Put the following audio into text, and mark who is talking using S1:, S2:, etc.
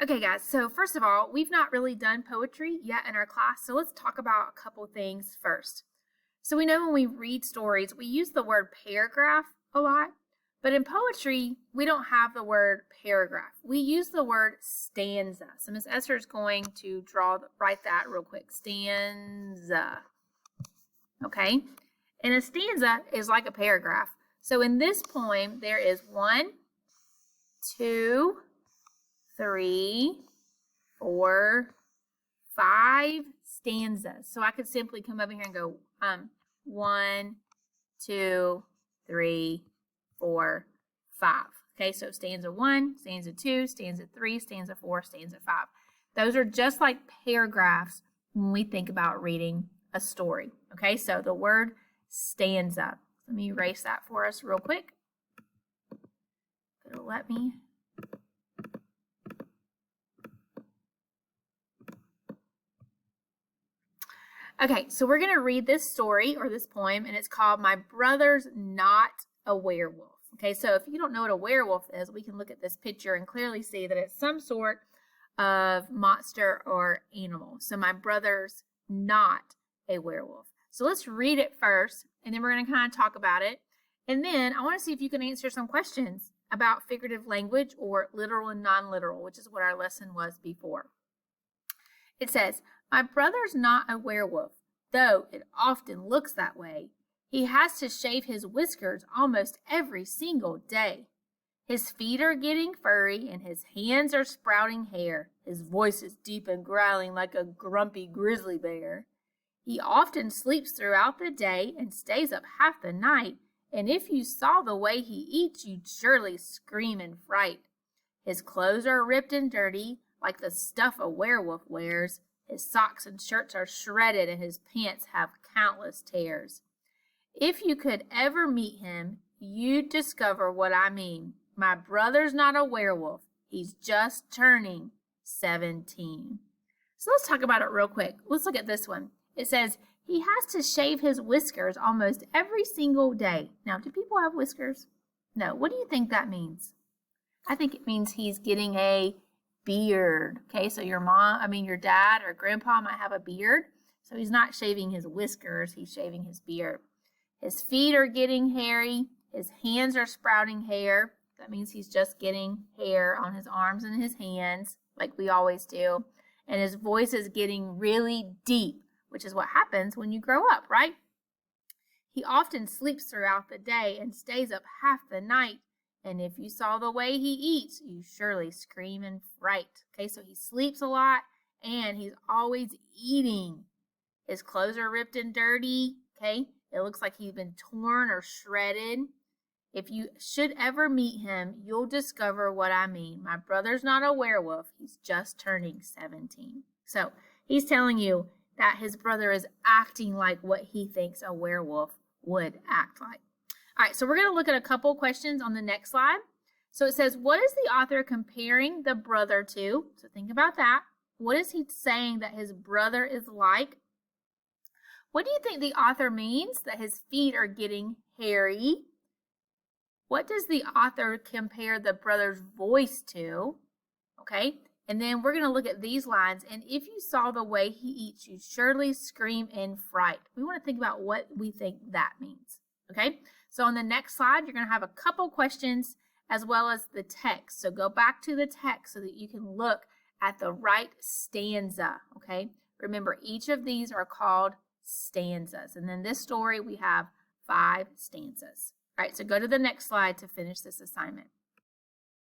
S1: Okay, guys, so first of all, we've not really done poetry yet in our class, so let's talk about a couple things first. So we know when we read stories, we use the word paragraph a lot, but in poetry, we don't have the word paragraph. We use the word stanza. So Miss Esther is going to write that real quick. Stanza. Okay? And a stanza is like a paragraph. So in this poem, there is 1, 2, 3, 4, 5 stanzas. So I could simply come over here and go 1, 2, 3, 4, 5. Okay, so stanza 1, stanza 2, stanza 3, stanza 4, stanza 5. Those are just like paragraphs when we think about reading a story. Okay, so the word stanza. Let me erase that for us real quick. It'll let me. Okay, so we're going to read this story or this poem, and it's called My Brother's Not a Werewolf. Okay, so if you don't know what a werewolf is, we can look at this picture and clearly see that it's some sort of monster or animal. So my brother's not a werewolf. So let's read it first, and then we're going to kind of talk about it. And then I want to see if you can answer some questions about figurative language or literal and non-literal, which is what our lesson was before. It says, my brother's not a werewolf, though it often looks that way. He has to shave his whiskers almost every single day. His feet are getting furry and his hands are sprouting hair. His voice is deep and growling like a grumpy grizzly bear. He often sleeps throughout the day and stays up half the night, and if you saw the way he eats, you'd surely scream in fright. His clothes are ripped and dirty, like the stuff a werewolf wears. His socks and shirts are shredded and his pants have countless tears. If you could ever meet him, you'd discover what I mean. My brother's not a werewolf. He's just turning 17. So let's talk about it real quick. Let's look at this one. It says, he has to shave his whiskers almost every single day. Now, do people have whiskers? No. What do you think that means? I think it means he's getting a beard. Okay, so your dad or grandpa might have a beard. So he's not shaving his whiskers, he's shaving his beard. His feet are getting hairy. His hands are sprouting hair. That means he's just getting hair on his arms and his hands, like we always do. And his voice is getting really deep, which is what happens when you grow up, right? He often sleeps throughout the day and stays up half the night. And if you saw the way he eats, you surely scream in fright. Okay, so he sleeps a lot and he's always eating. His clothes are ripped and dirty. Okay, it looks like he's been torn or shredded. If you should ever meet him, you'll discover what I mean. My brother's not a werewolf. He's just turning 17. So he's telling you that his brother is acting like what he thinks a werewolf would act like. All right, so we're going to look at a couple questions on the next slide. So it says, what is the author comparing the brother to? So think about that. What is he saying that his brother is like? What do you think the author means that his feet are getting hairy? What does the author compare the brother's voice to? Okay, and then we're going to look at these lines. And if you saw the way he eats, you'd surely scream in fright. We want to think about what we think that means. Okay, so on the next slide, you're going to have a couple questions as well as the text. So go back to the text so that you can look at the right stanza. Okay, remember each of these are called stanzas. And then this story, we have 5 stanzas. All right, so go to the next slide to finish this assignment.